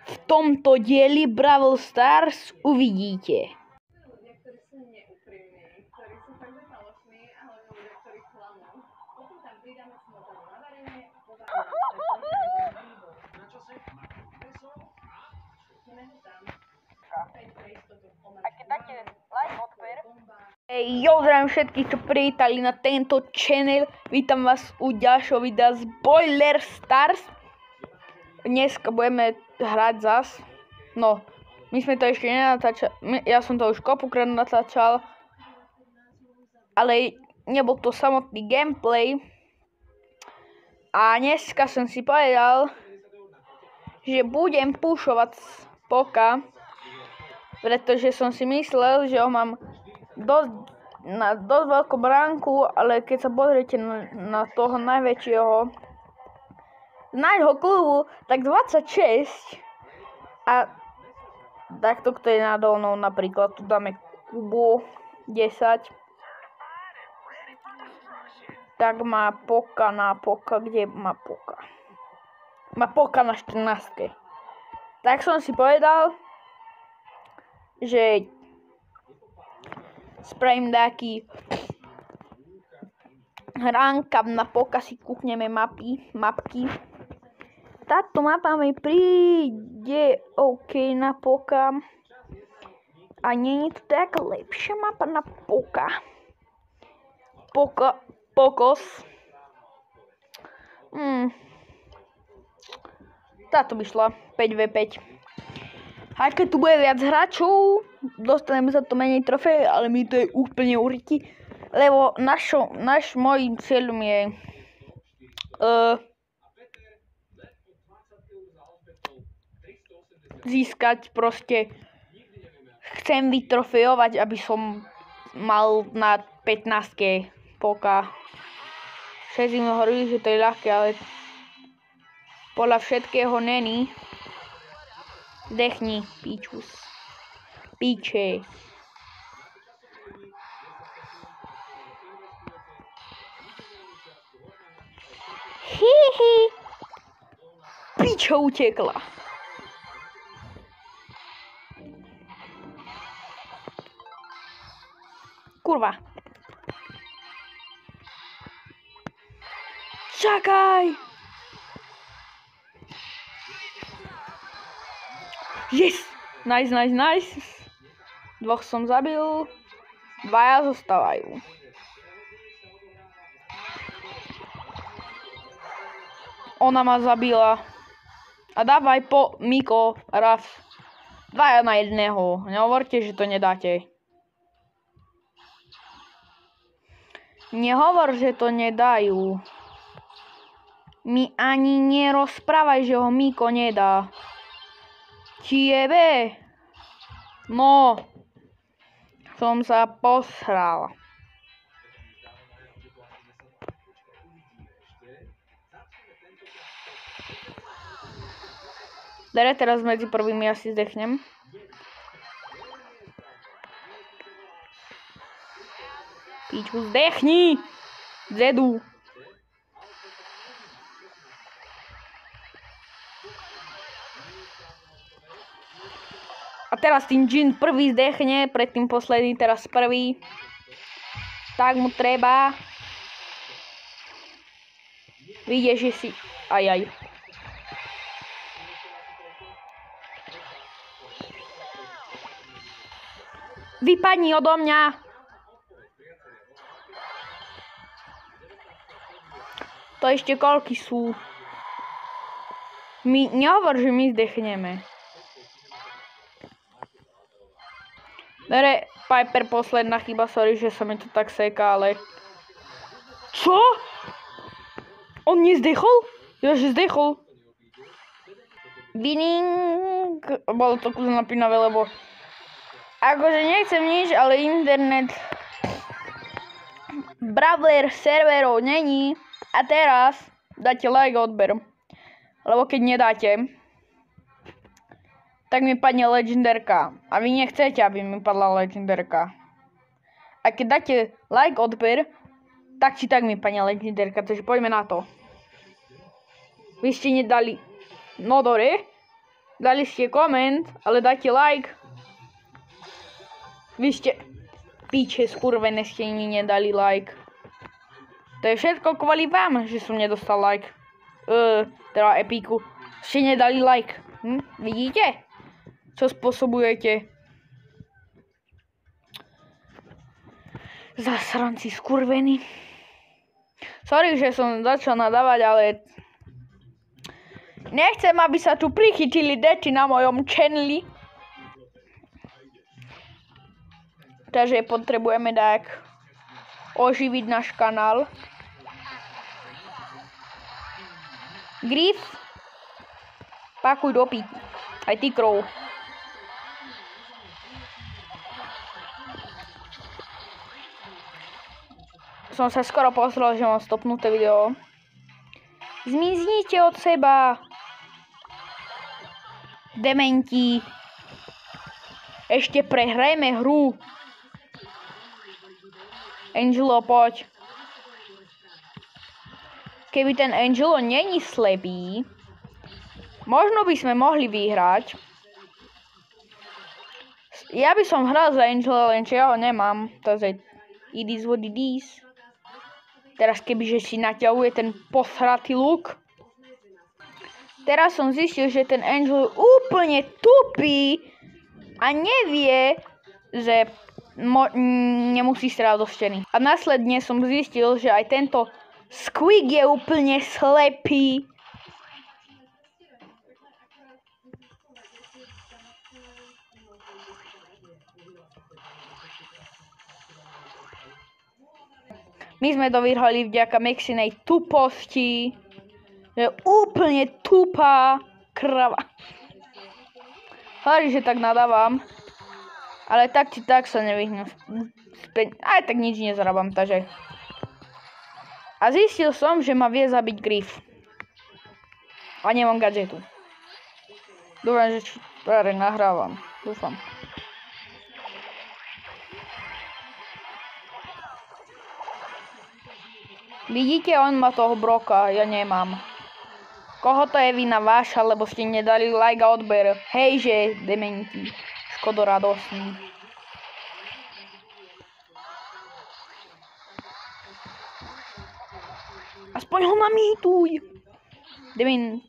v tomto dieli Brawl Stars uvidíte. Ľudia, ktorí sú neúprimní, ktorí sú fakt falošní, ale ľudia, ktorí klamú. Potom tam pridáme smotovú na varenie a podáme na čo si? Ideme tam. A keď dáte like, odber. Jo, zdravím všetkých, čo privítali na tento channel. Vítam vás u ďalšieho videa z Brawl Stars. Dneska budeme hrať zas. No, my sme to ešte nenatáčali. Ja som to už kopukrát natáčal. Ale nebol to samotný gameplay. A dneska som si povedal, že budem pušovať z Poka. Pretože som si myslel, že ho mám na dosť veľkú bránku, ale keď sa pozriete na toho najväčšieho z nášho klubu, tak 26. A takto, kto je nado mnou, napríklad tu dáme Kubu 10. Tak má Poka na Poka, kde má Poka? Má Poka na 14. Tak som si povedal, že spravím taký ranka na Poka, si kúkneme mapky. Táto mapa mi príde OK na Poka. A nie je to taká lepšia mapa na Poka. Pokos. Táto by šla 5v5. A keď tu bude viac hráčov, dostaneme za to menej trofej, ale mi to je úplne uriti. Lebo môjim cieľom je získať proste. Chcem vytrofejovať, aby som mal na 15 Poka. Všetci mi hovorili, že to je ľahké, ale podľa všetkého není. Zdechni, píčus. Píče. Hihi. Píča utekla. Kurva. Čakaj. Yes! Nice. Dvoch som zabil. Dvaja zostávajú. Ona ma zabila. A dávaj po Miko, raz. Dvaja na jedného. Nehovorte, že to nedáte. Nehovor, že to nedajú. Mi ani nerozprávaj, že ho Miko nedá. Tiebe. No. Som sa posral. Dere, teraz medzi prvými asi zdechnem. Píču, zdechni! Zedu. A teraz tým Jin prvý zdechne, predtým posledný, teraz prvý. Tak mu treba. Vidieš, že si... Ajaj. Vypadni odo mňa. To ešte koľky sú. Nehovor, že my zdechneme. Dere, Piper, posledná chyba, sorry, že sa mi to tak seká, ale... Čo? On nezdechol? Ja, že zdechol. Winning... Bolo to kus napínavé, lebo... Akože nechcem nič, ale internet... Brawler serverov není. A teraz dáte like a odber. Lebo keď nedáte... tak mi padne legenderka. A vy nechcete, aby mi padla legenderka. A keď dáte like, odber, tak či tak mi padne legenderka. Takže poďme na to. Vy ste nedali... No dore. Dali ste koment, ale dajte like. Vy ste piče skurvené, ste mi nedali like. To je všetko kvôli vám, že som nedostal like. Teda epiku. Ste nedali like. Vidíte? Čo spôsobujete? Zasranci skurvení. Sorry, že som začal nadávať, ale nechcem, aby sa tu prichytili deti na mojom channeli. Takže potrebujeme tak oživiť náš kanál. Griff, pakuj do píky. Aj ty, krov. Som sa skoro pozrel, že mám stopnuté video. Zmiznite od seba. Dementi. Ešte prehrajme hru. Angelo, poď. Keby ten Angelo není slepý, možno by sme mohli vyhrať. Ja by som hral za Angela, lenže ja ho nemám. Takže it is what it is. Teraz kebyže si naťahuje ten posratý luk. Teraz som zistil, že ten Angel je úplne tupý a nevie, že nemusí strieľať do steny. A následne som zistil, že aj tento Squeak je úplne slepý. My sme to vyhrali vďaka Maxinej tuposti. Je úplne tupá krava. Sorry, že tak nadávam. Ale tak či tak sa nevyhnú späť. Aj tak nič nezarábam, takže. A zistil som, že ma vie zabiť Griff. A nemám gadžetu. Dúfam, že práve nahrávam. Dúfam. Vidíte, on má toho Broka, ja nemám. Koho to je vina váša, lebo ste nedali like a odber. Hejže, dementi. Škodoradosný. Aspoň ho namítuj. Dement.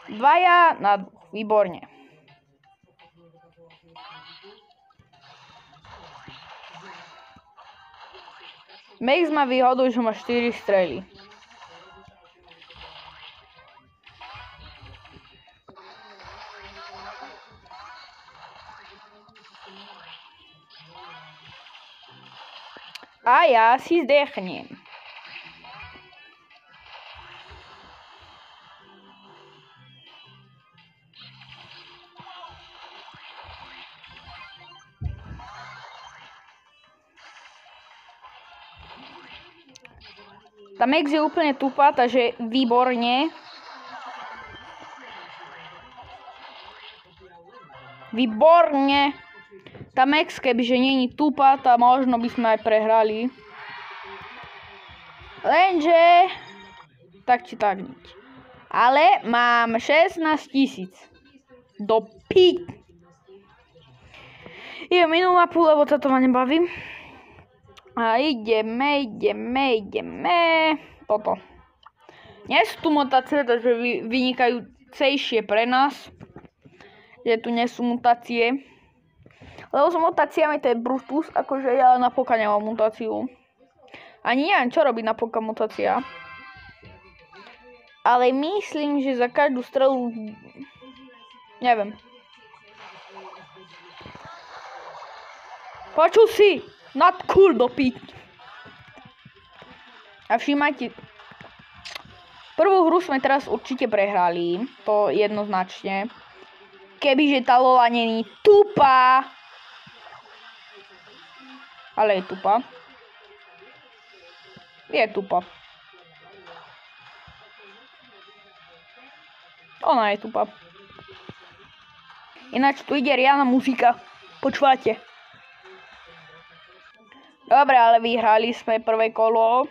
Dvaja na výborne. Max má výhodu, že má 4 strely. A ja si zdechnem. Tá Max je úplne tupá, takže výborne. Výborne. Tá Max, kebyže není tupá, tá možno by sme aj prehrali. Lenže tak či tak nič. Ale mám 16 000. Do pí. Je minulú mapu, lebo táto ma nebaví. A ideme. Toto. Nie sú tu mutácie, takže vynikajúcejšie pre nás. Že tu nie sú mutácie. Lebo s mutáciami to je Brutus, akože ja na Poka nemám mutáciu. Ani neviem, čo robí na Poka mutácia. Ale myslím, že za každú strelu... Neviem. Počul si? Not cool do pít. A všímajte. Prvú hru sme teraz určite prehrali. To jednoznačne. Kebyže tá Lola není tupá. Ale je tupá. Je tupá. Ona je tupá. Ináč tu ide riadna muzika. Počúvate. Dobre, ale vyhrali sme prvé kolo.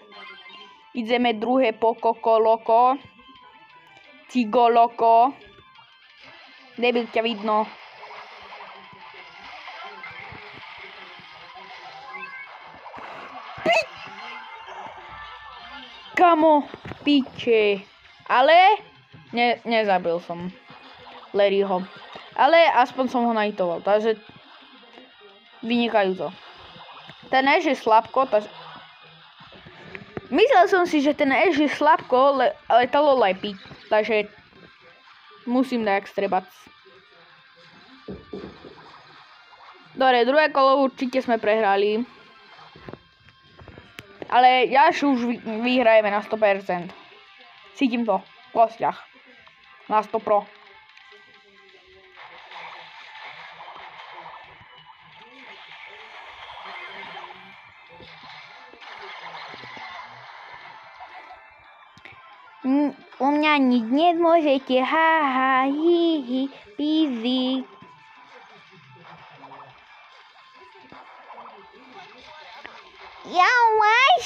Ideme druhé pokokoloko. Cigoloko. Debil, ťa vidno. Kamo, piče. Ale nezabil som Larryho. Ale aspoň som ho najtoval, takže vynikajúco. Ten Ash je slabko, takže... Myslel som si, že ten Ash je slabko, ale to lepí. Takže musím dať strebac. Dobre, druhé kolo určite sme prehrali. Ale už vyhrajeme na 100%. Cítim to v kostiach. Na 100%. U mňa nič nemôžete, haha, hihi, easy. Ja, máš?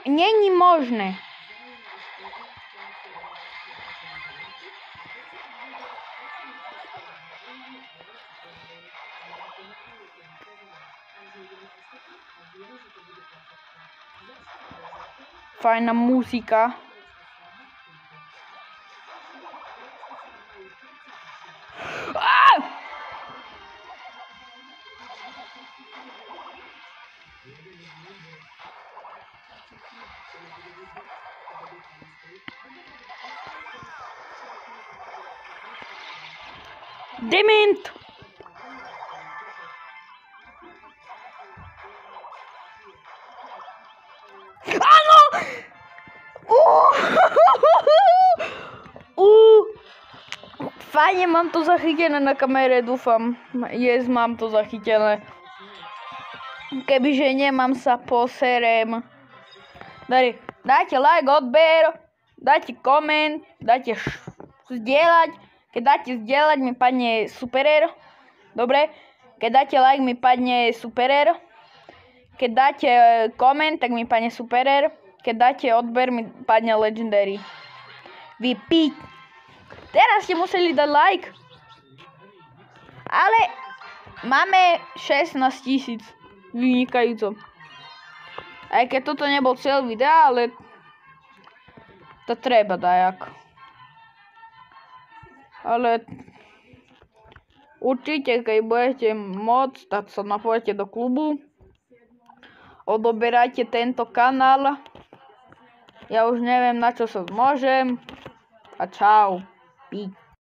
Není možné. Fajná muzika. Dement! Áno! Fajne, mám to zachytené na kamere, dúfam. Mám to zachytené. Kebyže nemám, sa poserem. Dajte like, odber, dajte koment, dajte zdieľať. Keď dáte zdieľať, mi padne superer. Dobre? Keď dáte like, mi padne superer. Keď dáte koment, tak mi padne superer. Keď dáte odber, mi padne legendary. Vy piť. Teraz ste museli dať like. Ale máme 16 000. Vynikajúco. Aj keď toto nebol celý videa, ale to treba dajak. Ale určite, keď budete môcť, tak sa napojete do klubu. Odoberajte tento kanál. Ja už neviem, na čo sa môžem. A čau. Pík.